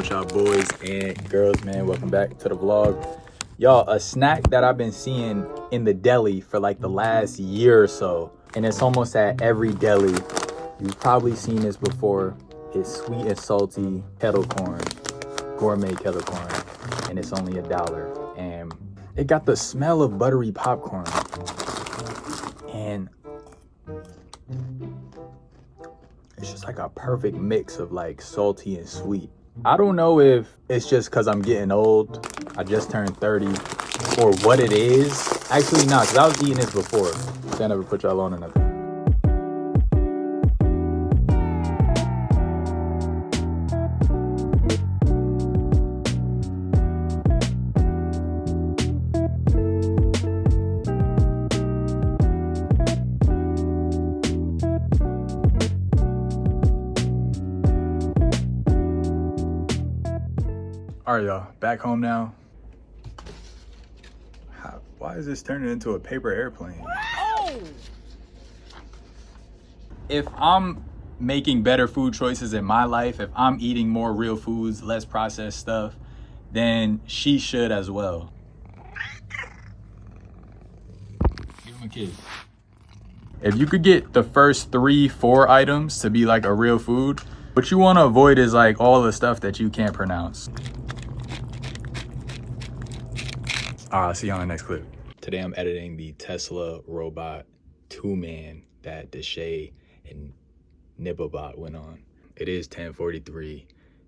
with y'all boys and girls, man? Welcome back to the vlog. Y'all, a snack that I've been seeing in the deli for like the last year or so, and it's almost at every deli. You've probably seen this before. It's sweet and salty kettle corn, gourmet kettle corn, and it's only $1. And it got the smell of buttery popcorn. And it's just like a perfect mix of like salty and sweet. I don't know if it's just because I'm getting old. I just turned 30 or what it is. Actually, not, because I was eating this before. I never put y'all on or nothing. All right, y'all, back home now. Why is this turning into a paper airplane? Oh! If I'm making better food choices in my life, if I'm eating more real foods, less processed stuff, then she should as well. Give him a kiss. If you could get the first 3-4 items to be like a real food, what you want to avoid is like all the stuff that you can't pronounce. I'll see you on the next clip. Today I'm editing the Tesla robot 2-man that Deshay and Nibblebot went on. It is 10:43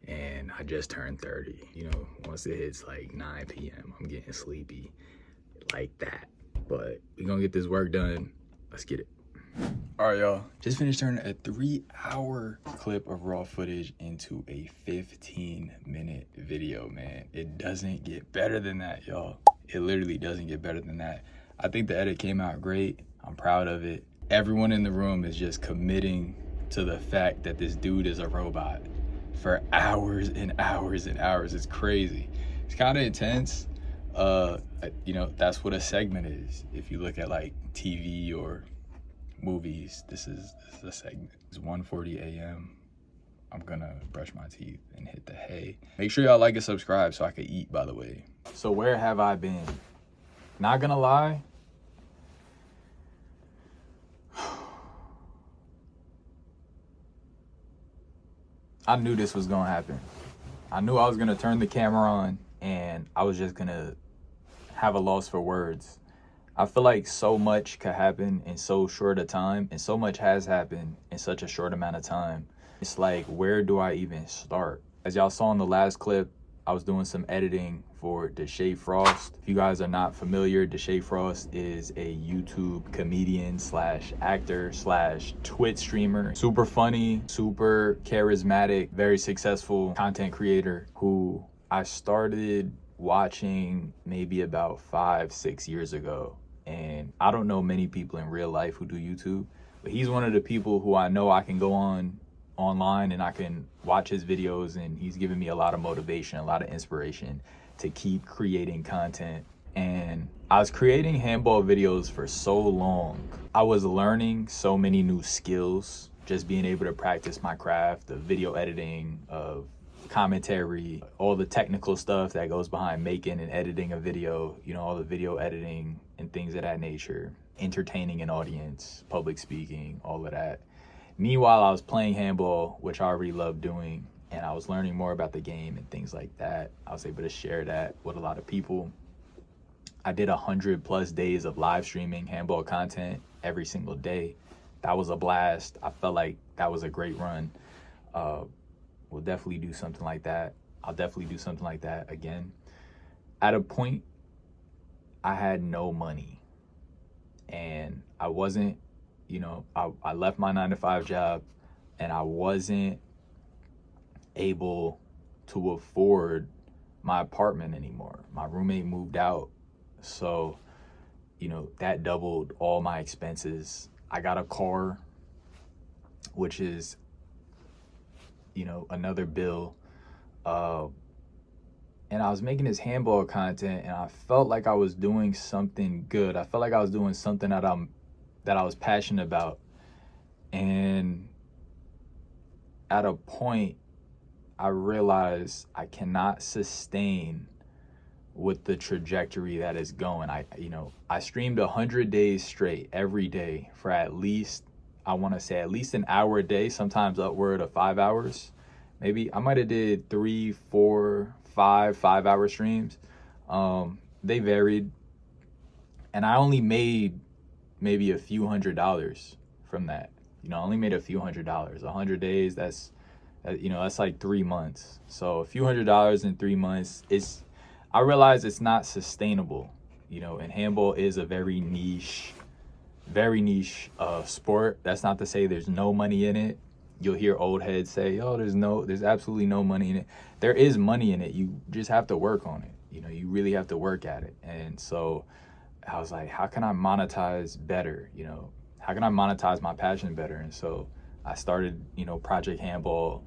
and I just turned 30. You know, once it hits like 9 p.m., I'm getting sleepy like that. But we're gonna get this work done. Let's get it. All right, y'all. Just finished turning a 3-hour clip of raw footage into a 15-minute video, man. It doesn't get better than that, y'all. It literally doesn't get better than that. I think the edit came out great. I'm proud of it. Everyone in the room is just committing to the fact that this dude is a robot for hours and hours and hours. It's crazy. It's kind of intense. You know, that's what a segment is. If you look at like TV or movies, this is a segment. It's 1:40 a.m. I'm gonna brush my teeth and hit the hay. Make sure y'all like and subscribe so I can eat, by the way. So where have I been? Not gonna lie, I knew this was gonna happen. I knew I was gonna turn the camera on and I was just gonna have a loss for words. I feel like so much could happen in so short a time, and so much has happened in such a short amount of time. It's like, where do I even start? As y'all saw in the last clip, I was doing some editing for Deshay Frost. If you guys are not familiar, Deshay Frost is a YouTube comedian slash actor slash Twitch streamer. Super funny, super charismatic, very successful content creator who I started watching maybe about 5-6 years ago. And I don't know many people in real life who do YouTube, but he's one of the people who I know I can go online and I can watch his videos, and he's given me a lot of motivation, a lot of inspiration to keep creating content. And I was creating handball videos for so long. I was learning so many new skills, just being able to practice my craft of video editing, of commentary, all the technical stuff that goes behind making and editing a video, you know, all the video editing and things of that nature, entertaining an audience, public speaking, all of that. Meanwhile, I was playing handball, which I already loved doing, and I was learning more about the game and things like that. I was able to share that with a lot of people. I did 100+ days of live streaming handball content every single day. That was a blast. I felt like that was a great run. We'll definitely do something like that. I'll definitely do something like that again. At a point, I had no money, and I wasn't, you know, I left my 9-to-5 job, and I wasn't able to afford my apartment anymore. My roommate moved out, so, you know, that doubled all my expenses. I got a car, which is, you know, another bill. And I was making this handball content, and I felt like I was doing something good. I felt like I was doing something that I was passionate about. And at a point, I realized I cannot sustain with the trajectory that is going. I streamed 100 days straight every day for at least, I want to say at least an hour a day, sometimes upward of 5 hours. Maybe I might have did 3, 4, 5 hour streams. They varied, and I only made maybe a few $100s from that. I only made a few $100. 100 days, that's like 3 months. So a few $100s in 3 months, I realize it's not sustainable, and handball is a very niche sport. That's not to say there's no money in it. You'll hear old heads say, "Oh, there's absolutely no money in it." There is money in it. You just have to work on it. You really have to work at it. And so I was like, how can I monetize better? How can I monetize my passion better? And so I started, Project Handball.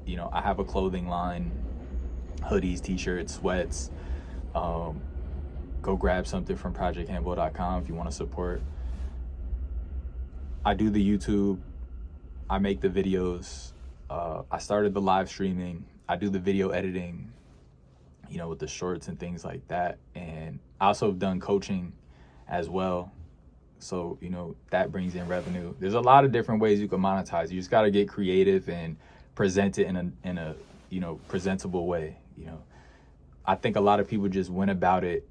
I have a clothing line, hoodies, t-shirts, sweats. Go grab something from ProjectHandball.com if you want to support. I do the YouTube. I make the videos. I started the live streaming. I do the video editing, with the shorts and things like that. And I also have done coaching as well. So, that brings in revenue. There's a lot of different ways you can monetize. You just got to get creative and present it in a presentable way. I think a lot of people just went about it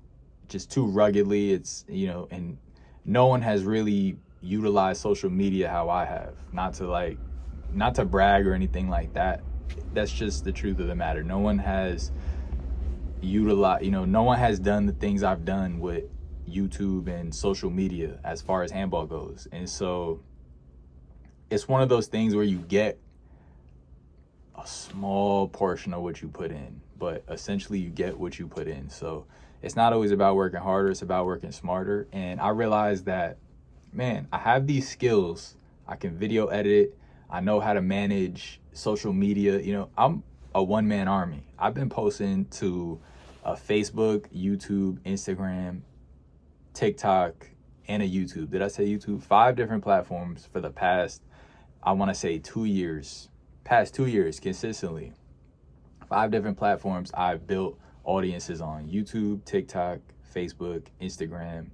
just too ruggedly. It's, and no one has really utilized social media how I have. Not to brag or anything like that. That's just the truth of the matter. No one has utilized, no one has done the things I've done with YouTube and social media as far as handball goes. And so it's one of those things where you get a small portion of what you put in, but essentially you get what you put in. So it's not always about working harder, it's about working smarter. And I realized that, man, I have these skills. I can video edit. I know how to manage social media. I'm a one-man army. I've been posting to Facebook, YouTube, Instagram, TikTok, and a YouTube. Did I say YouTube? 5 different platforms for the past, I want to say 2 years. Past 2 years consistently. 5 different platforms I've built audiences on: YouTube, TikTok, Facebook, Instagram,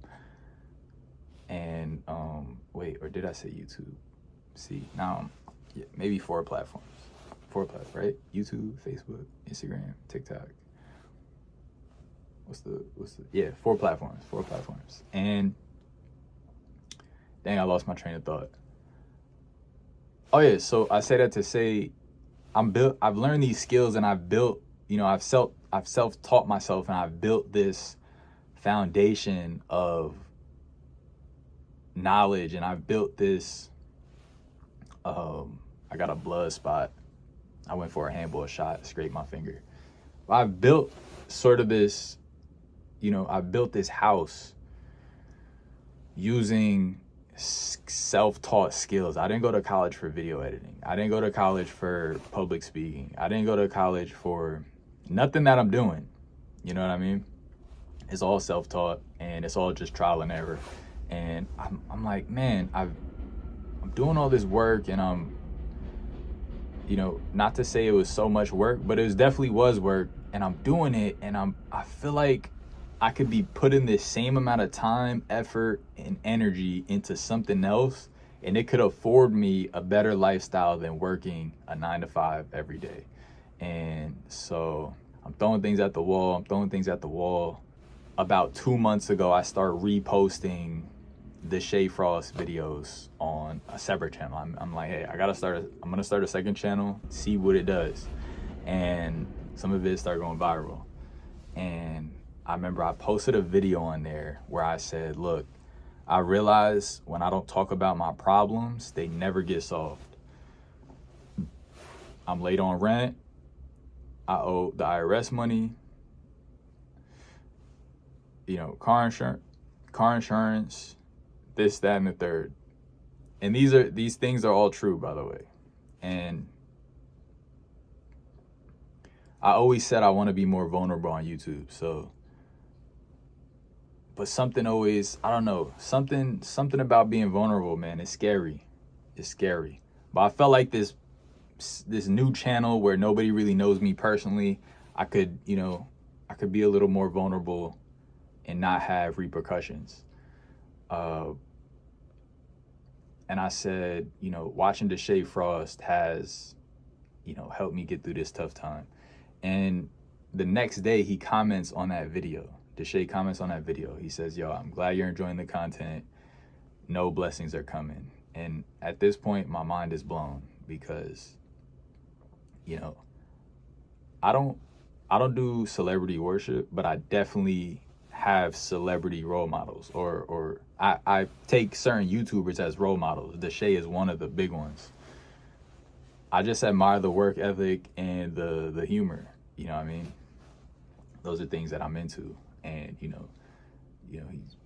and or did I say YouTube? See, now maybe 4 platforms. 4 platforms, right? YouTube, Facebook, Instagram, TikTok. What's the 4 platforms. 4 platforms. And dang, I lost my train of thought. Oh yeah, so I say that to say I've learned these skills, and I've built, I've self-taught myself, and I've built this foundation of knowledge, and I've built this I got a blood spot. I went for a handball shot, scraped my finger. I've built sort of this, I built this house using self-taught skills. I didn't go to college for video editing. I didn't go to college for public speaking. I didn't go to college for nothing that I'm doing. You know what I mean? It's all self-taught, and it's all just trial and error. And I'm like, man, I'm doing all this work, and I'm, not to say it was so much work, but it definitely was work, and I'm doing it, and I feel like I could be putting this same amount of time, effort, and energy into something else, and it could afford me a better lifestyle than working a 9 to 5 every day. And so I'm throwing things at the wall. About 2 months ago, I started reposting the Shea Frost videos on a separate channel. I'm like, hey, I'm gonna start a second channel, see what it does. And some of it started going viral. And I remember I posted a video on there where I said, look, I realize when I don't talk about my problems, they never get solved. I'm late on rent. I owe the IRS money. Car insurance, this, that, and the third. And these things are all true, by the way. And I always said I want to be more vulnerable on YouTube. So, but something always, I don't know, something about being vulnerable, man, it's scary. It's scary. But I felt like this this new channel where nobody really knows me personally, I could, you know, I could be a little more vulnerable and not have repercussions. And I said, you know, watching Deshae Frost has, you know, helped me get through this tough time. And the next day he comments on that video. Deshae comments on that video. He says, yo, I'm glad you're enjoying the content. No blessings are coming. And at this point, my mind is blown because, you know, I don't do celebrity worship, but I definitely have celebrity role models, or I take certain YouTubers as role models. Deshae is one of the big ones. I just admire the work ethic and the humor. You know what I mean? Those are things that I'm into. And, you know, he's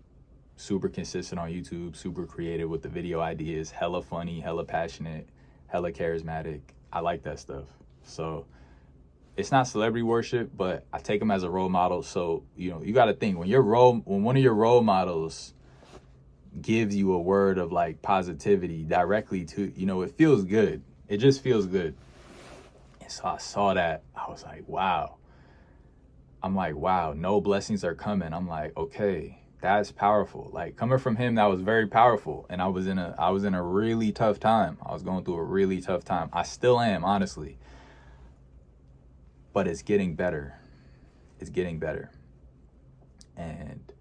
super consistent on YouTube, super creative with the video ideas, hella funny, hella passionate, hella charismatic. I like that stuff. So it's not celebrity worship, but I take him as a role model. So, you know, you got to think when one of your role models gives you a word of like positivity directly to, you know, it feels good. It just feels good. And so I saw that. I was like, wow. I'm like, wow, no blessings are coming. I'm like, okay, that's powerful. Like coming from him, that was very powerful. And I was in a really tough time. I was going through a really tough time. I still am, honestly. But it's getting better. It's getting better. And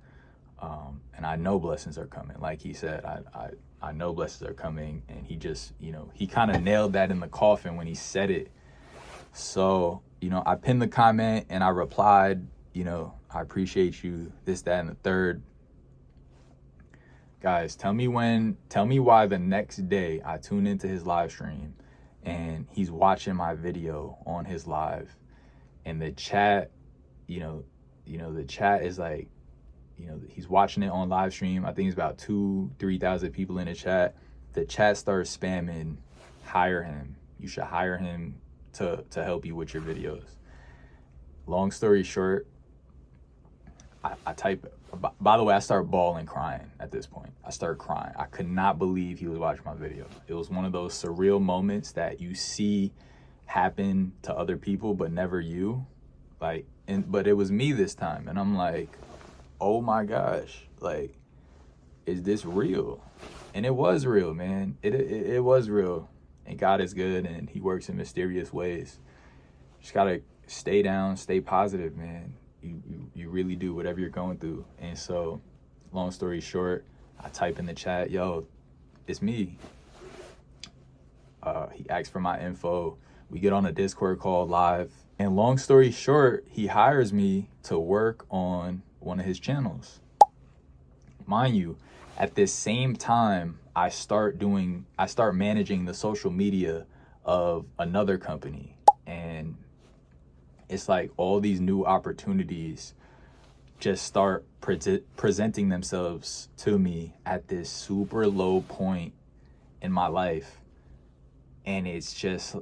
I know blessings are coming. Like he said, I know blessings are coming. And he just, you know, he kind of nailed that in the coffin when he said it. So, you know, I pinned the comment and I replied, you know, I appreciate you, this, that, and the third. Guys, tell me why the next day I tune into his live stream and he's watching my video on his live, and the chat, you know, the chat is like, you know, he's watching it on live stream. I think it's about 2,000-3,000 people in the chat. The chat starts spamming, hire him. You should hire him to help you with your videos. Long story short, I type, by the way, I start bawling, crying at this point. I start crying. I could not believe he was watching my video. It was one of those surreal moments that you see happen to other people, but never you. Like, but it was me this time. And I'm like, oh my gosh, like, is this real? And it was real, man. It was real. And God is good and he works in mysterious ways. Just gotta stay down, stay positive, man. You really do, whatever you're going through. And so, long story short, I type in the chat, yo, it's me. He asks for my info. We get on a Discord call live. And long story short, he hires me to work on one of his channels. Mind you, at this same time, I start managing the social media of another company. And it's like all these new opportunities just start presenting themselves to me at this super low point in my life. And it's just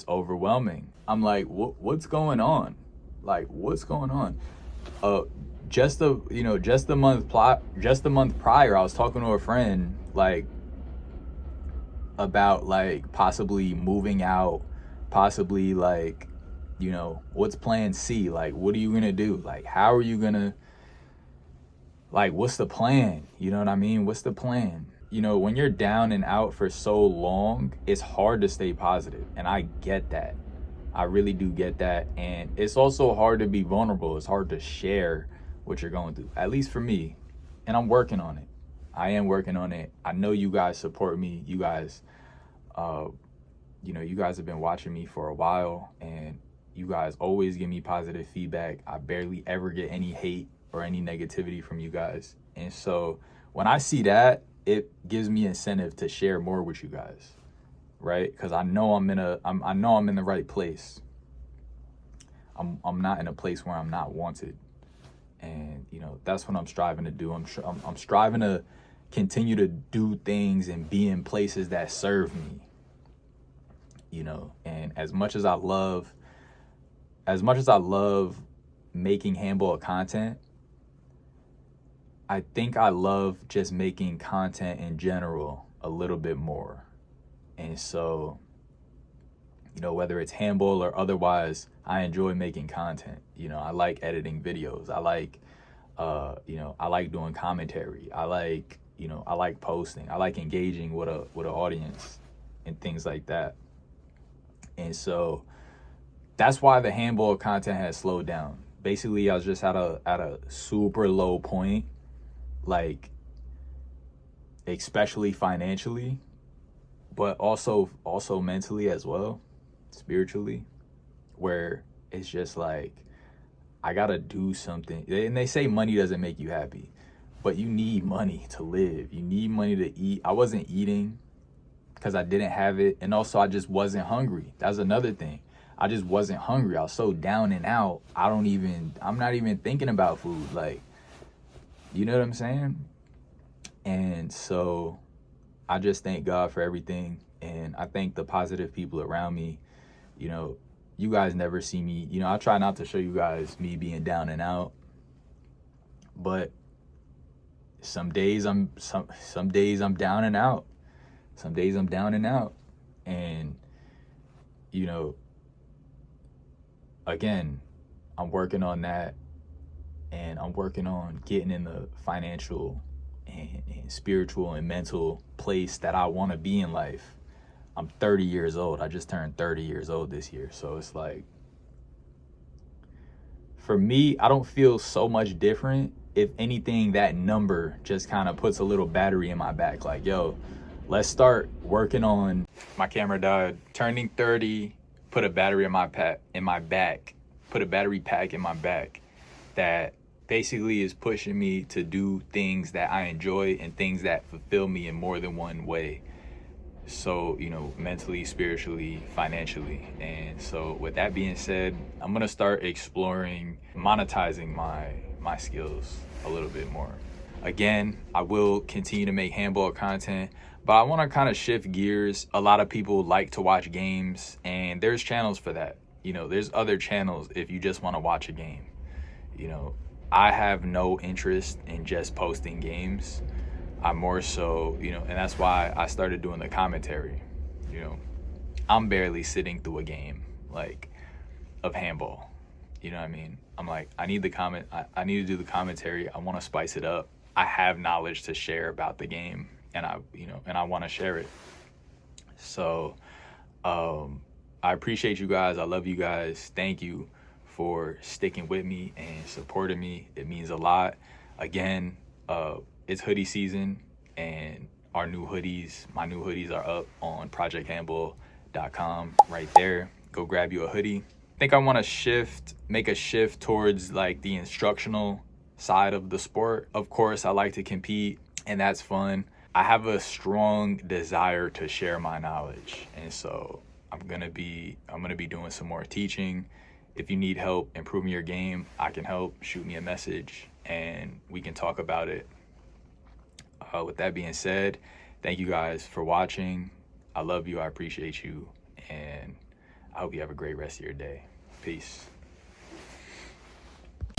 overwhelming. I'm like, what's going on? Like, what's going on? Just the month prior, I was talking to a friend, like, about like possibly moving out, possibly like, you know, what's plan C? Like, what are you gonna do? Like, how are you gonna, like, what's the plan? You know what I mean? What's the plan? You know, when you're down and out for so long, it's hard to stay positive. And I get that. I really do get that. And it's also hard to be vulnerable. It's hard to share what you're going through, at least for me. And I'm working on it. I am working on it. I know you guys support me. You guys, you know, you guys have been watching me for a while, and you guys always give me positive feedback. I barely ever get any hate or any negativity from you guys. And so when I see that, it gives me incentive to share more with you guys, right? Because I know I'm in the right place. I'm not in a place where I'm not wanted. And, you know, that's what I'm striving to do. I'm striving to continue to do things and be in places that serve me, you know. And as much as I love making handball content, I think I love just making content in general a little bit more. And so You know, whether it's handball or otherwise, I enjoy making content. You know, I like editing videos. I like, I like doing commentary. I like posting. I like engaging with an audience and things like that. And so that's why the handball content has slowed down. Basically, I was just at a super low point, like, especially financially, but also mentally as well, spiritually, where it's just like, I gotta do something. And they say money doesn't make you happy, but you need money to live. You need money to eat. I wasn't eating because I didn't have it. And also I just wasn't hungry. That's another thing. I just wasn't hungry. I was so down and out. I'm not even thinking about food. Like, you know what I'm saying? And so I just thank God for everything. And I thank the positive people around me. You know, you guys never see me. You know, I try not to show you guys me being down and out. But some days I'm down and out. Some days I'm down and out. And, you know, again, I'm working on that, and I'm working on getting in the financial and spiritual and mental place that I want to be in life. I'm 30 years old. I just turned 30 years old this year. So it's like, for me, I don't feel so much different. If anything, that number just kind of puts a little battery in my back. Like, yo, let's start working on. My camera died. Turning 30 put a battery in my back, put a battery pack in my back that basically is pushing me to do things that I enjoy and things that fulfill me in more than one way. So, you know, mentally, spiritually, financially. And so with that being said, I'm gonna start exploring monetizing my skills a little bit more. Again, I will continue to make handball content, but I want to kind of shift gears. A lot of people like to watch games, and there's channels for that. You know, there's other channels if you just want to watch a game. You know, I have no interest in just posting games. I'm more so, you know, and that's why I started doing the commentary. You know, I'm barely sitting through a game, like, of handball. You know what I mean? I'm like, I need I need to do the commentary. I want to spice it up. I have knowledge to share about the game, and I want to share it. So, I appreciate you guys. I love you guys. Thank you for sticking with me and supporting me. It means a lot. Again, it's hoodie season, and my new hoodies are up on ProjectHandball.com right there. Go grab you a hoodie. I think I want to make a shift towards like the instructional side of the sport. Of course, I like to compete, and that's fun. I have a strong desire to share my knowledge, and so I'm gonna be doing some more teaching. If you need help improving your game, I can help. Shoot me a message and we can talk about it. With that being said, thank you guys for watching. I love you. I appreciate you, and I hope you have a great rest of your day. Peace.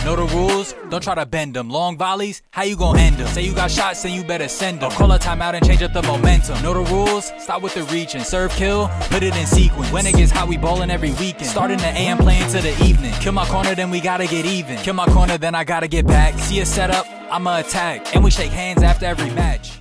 Know the rules, don't try to bend them. Long volleys, how you gon' end them? Say you got shots, then you better send them. Call a timeout and change up the momentum. Know the rules, stop with the reaching. Serve, kill, put it in sequence. When it gets hot, we ballin' every weekend. Starting the AM, playing to the evening. Kill my corner, then we gotta get even. Kill my corner, then I gotta get back. See a setup, I'ma attack. And we shake hands after every match.